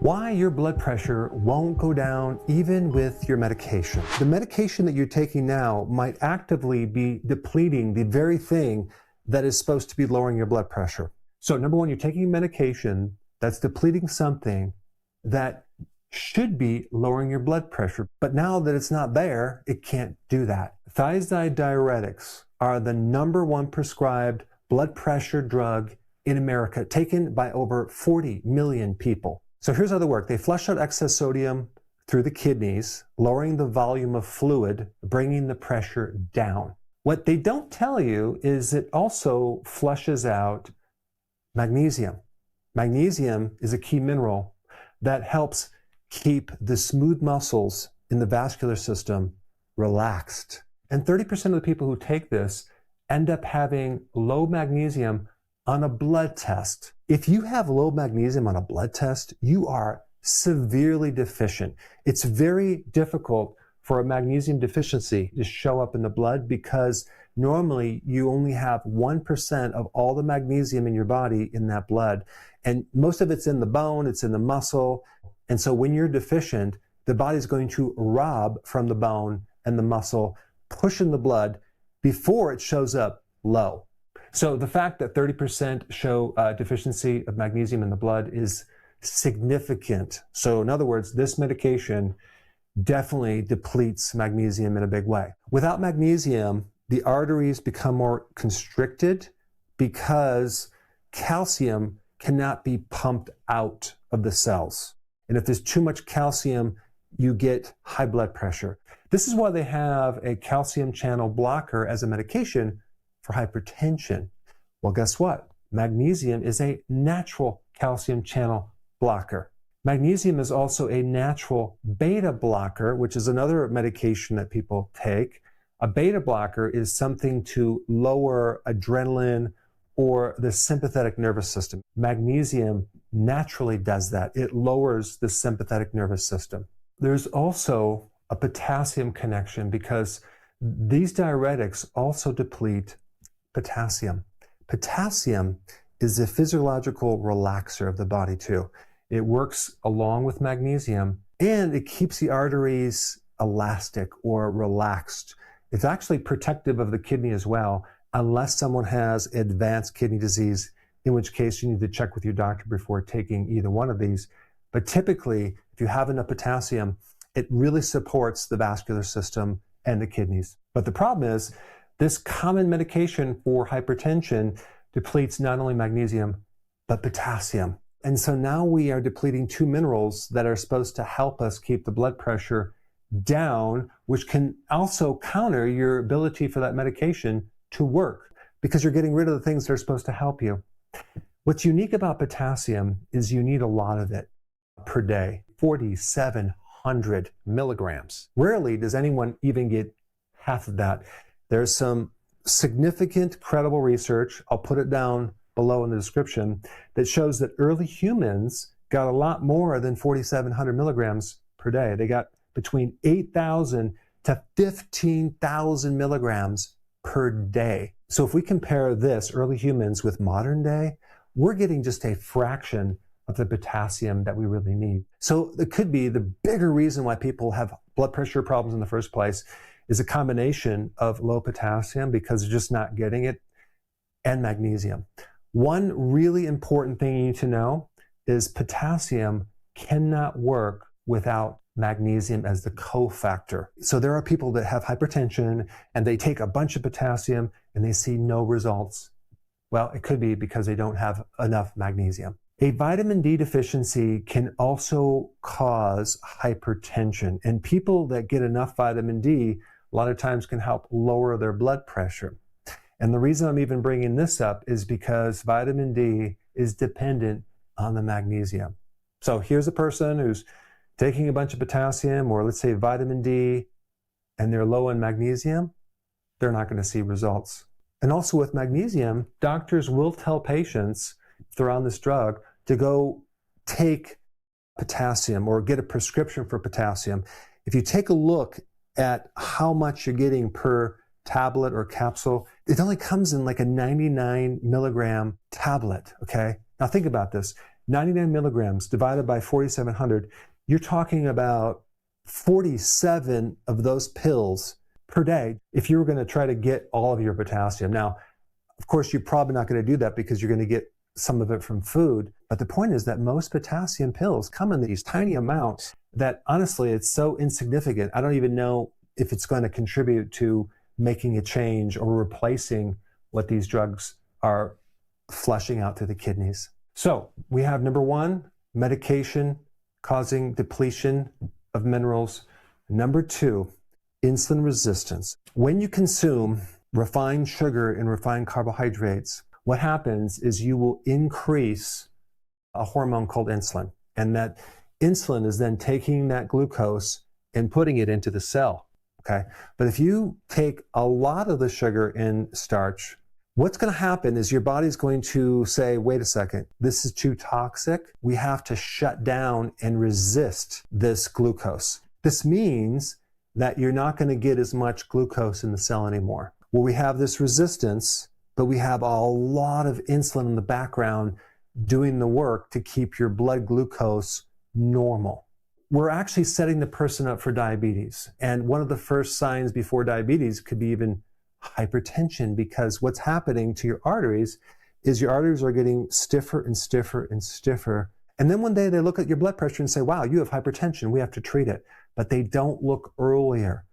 Why your blood pressure won't go down even with your medication. The medication that you're taking now might actively be depleting the very thing that is supposed to be lowering your blood pressure. So number one, you're taking medication that's depleting something that should be lowering your blood pressure. But now that it's not there, it can't do that. Thiazide diuretics are the number one prescribed blood pressure drug in America, taken by over 40 million people. So here's how they work. They flush out excess sodium through the kidneys, lowering the volume of fluid, bringing the pressure down. What they don't tell you is it also flushes out magnesium. Magnesium is a key mineral that helps keep the smooth muscles in the vascular system relaxed. And 30% of the people who take this end up having low magnesium on a blood test. If you have low magnesium on a blood test, you are severely deficient. It's very difficult for a magnesium deficiency to show up in the blood because normally you only have 1% of all the magnesium in your body in that blood. And most of it's in the bone, it's in the muscle. And so when you're deficient, the body's going to rob from the bone and the muscle, pushing the blood before it shows up low. So the fact that 30% show deficiency of magnesium in the blood is significant. So in other words, this medication definitely depletes magnesium in a big way. Without magnesium, the arteries become more constricted because calcium cannot be pumped out of the cells. And if there's too much calcium, you get high blood pressure. This is why they have a calcium channel blocker as a medication for hypertension. Well, guess what? Magnesium is a natural calcium channel blocker. Magnesium is also a natural beta blocker, which is another medication that people take. A beta blocker is something to lower adrenaline or the sympathetic nervous system. Magnesium naturally does that. It lowers the sympathetic nervous system. There's also a potassium connection because these diuretics also deplete potassium. Potassium is a physiological relaxer of the body too. It works along with magnesium and it keeps the arteries elastic or relaxed. It's actually protective of the kidney as well, unless someone has advanced kidney disease, in which case you need to check with your doctor before taking either one of these. But typically, if you have enough potassium, it really supports the vascular system and the kidneys. But the problem is, this common medication for hypertension depletes not only magnesium, but potassium. And so now we are depleting two minerals that are supposed to help us keep the blood pressure down, which can also counter your ability for that medication to work because you're getting rid of the things that are supposed to help you. What's unique about potassium is you need a lot of it per day, 4,700 milligrams. Rarely does anyone even get half of that. There's some significant credible research, I'll put it down below in the description, that shows that early humans got a lot more than 4,700 milligrams per day. They got between 8,000 to 15,000 milligrams per day. So if we compare this, early humans, with modern day, we're getting just a fraction of the potassium that we really need. So it could be the bigger reason why people have blood pressure problems in the first place is a combination of low potassium because they're just not getting it, and magnesium. One really important thing you need to know is potassium cannot work without magnesium as the cofactor. So there are people that have hypertension and they take a bunch of potassium and they see no results. Well, it could be because they don't have enough magnesium. A vitamin D deficiency can also cause hypertension, and people that get enough vitamin D a lot of times can help lower their blood pressure. And the reason I'm even bringing this up is because vitamin D is dependent on the magnesium. So here's a person who's taking a bunch of potassium, or let's say vitamin D, and they're low in magnesium, they're not going to see results. And also with magnesium, doctors will tell patients, if they're on this drug, to go take potassium or get a prescription for potassium. If you take a look at how much you're getting per tablet or capsule, it only comes in like a 99 milligram tablet, okay? Now think about this. 99 milligrams divided by 4,700, you're talking about 47 of those pills per day if you were going to try to get all of your potassium. Now, of course, you're probably not going to do that because you're going to get some of it from food. But the point is that most potassium pills come in these tiny amounts that honestly, it's so insignificant. I don't even know if it's going to contribute to making a change or replacing what these drugs are flushing out through the kidneys. So we have number one, medication causing depletion of minerals. Number two, insulin resistance. When you consume refined sugar and refined carbohydrates, what happens is you will increase a hormone called insulin. And that insulin is then taking that glucose and putting it into the cell. Okay. But if you take a lot of the sugar and starch, what's going to happen is your body's going to say, wait a second, this is too toxic. We have to shut down and resist this glucose. This means that you're not going to get as much glucose in the cell anymore. Well, we have this resistance, but we have a lot of insulin in the background doing the work to keep your blood glucose normal. We're actually setting the person up for diabetes. And one of the first signs before diabetes could be even hypertension, because what's happening to your arteries is your arteries are getting stiffer and stiffer and stiffer. And then one day they look at your blood pressure and say, wow, you have hypertension, we have to treat it. But they don't look earlier.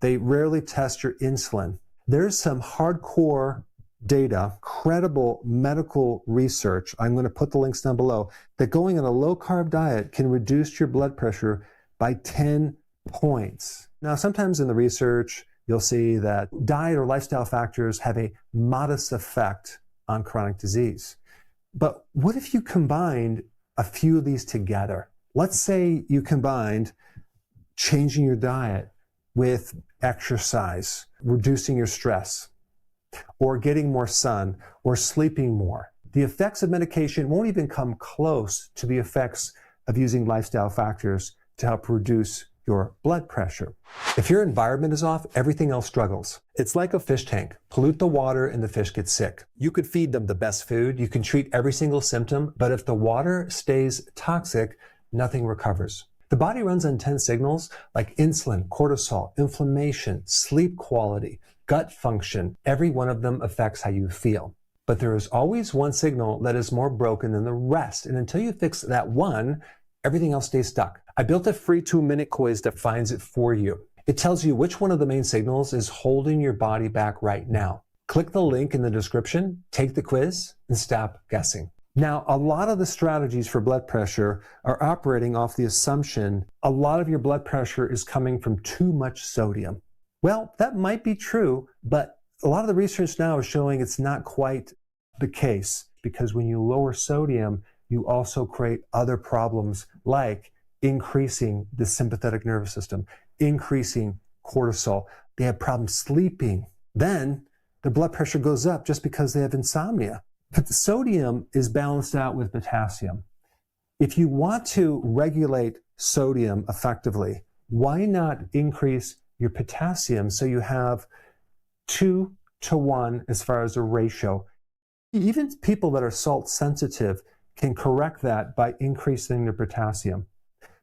They rarely test your insulin. There's some hardcore data, credible medical research, I'm going to put the links down below, that going on a low-carb diet can reduce your blood pressure by 10 points. Now, sometimes in the research, you'll see that diet or lifestyle factors have a modest effect on chronic disease. But what if you combined a few of these together? Let's say you combined changing your diet with exercise, reducing your stress, or getting more sun, or sleeping more. The effects of medication won't even come close to the effects of using lifestyle factors to help reduce your blood pressure. If your environment is off, everything else struggles. It's like a fish tank. Pollute the water and the fish get sick. You could feed them the best food, you can treat every single symptom, but if the water stays toxic, nothing recovers. The body runs on 10 signals like insulin, cortisol, inflammation, sleep quality, gut function. Every one of them affects how you feel. But there is always one signal that is more broken than the rest. And until you fix that one, everything else stays stuck. I built a free 2-minute quiz that finds it for you. It tells you which one of the main signals is holding your body back right now. Click the link in the description, take the quiz, and stop guessing. Now, a lot of the strategies for blood pressure are operating off the assumption a lot of your blood pressure is coming from too much sodium. Well, that might be true, but a lot of the research now is showing it's not quite the case, because when you lower sodium, you also create other problems like increasing the sympathetic nervous system, increasing cortisol. They have problems sleeping. Then their blood pressure goes up just because they have insomnia. But the sodium is balanced out with potassium. If you want to regulate sodium effectively, why not increase your potassium so you have 2-to-1 as far as a ratio? Even people that are salt sensitive can correct that by increasing their potassium,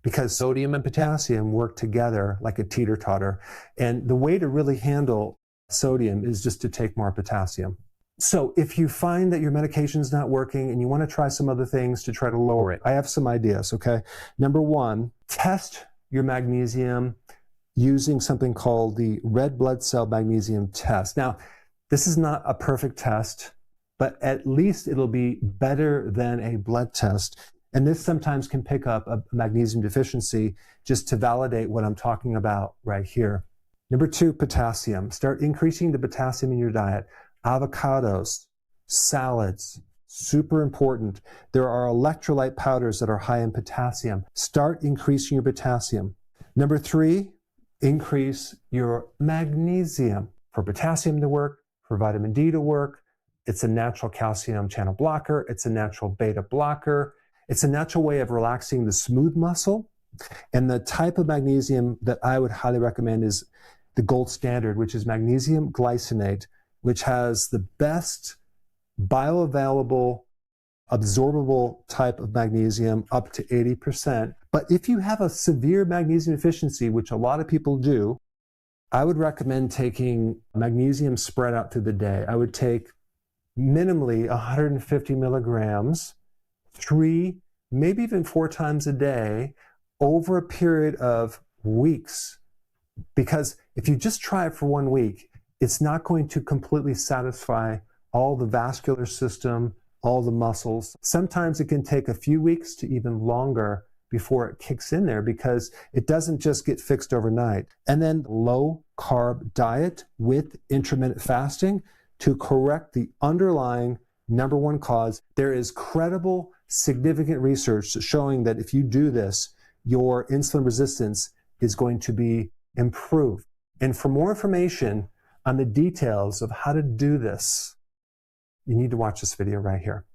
because sodium and potassium work together like a teeter-totter. And the way to really handle sodium is just to take more potassium. So if you find that your medication's not working and you want to try some other things to try to lower it, I have some ideas, okay? Number one, test your magnesium using something called the red blood cell magnesium test. Now, this is not a perfect test, but at least it'll be better than a blood test. And this sometimes can pick up a magnesium deficiency just to validate what I'm talking about right here. Number two, potassium. Start increasing the potassium in your diet. Avocados, salads, super important. There are electrolyte powders that are high in potassium. Start increasing your potassium. Number three, increase your magnesium. For potassium to work, for vitamin D to work, it's a natural calcium channel blocker. It's a natural beta blocker. It's a natural way of relaxing the smooth muscle. And the type of magnesium that I would highly recommend is the gold standard, which is magnesium glycinate, which has the best bioavailable absorbable type of magnesium up to 80%. But if you have a severe magnesium deficiency, which a lot of people do, I would recommend taking magnesium spread out through the day. I would take minimally 150 milligrams, 3, maybe even 4 times a day over a period of weeks. Because if you just try it for 1 week, it's not going to completely satisfy all the vascular system, all the muscles. Sometimes it can take a few weeks to even longer before it kicks in there because it doesn't just get fixed overnight. And then low carb diet with intermittent fasting to correct the underlying number one cause. There is credible, significant research showing that if you do this, your insulin resistance is going to be improved. And for more information on the details of how to do this, you need to watch this video right here.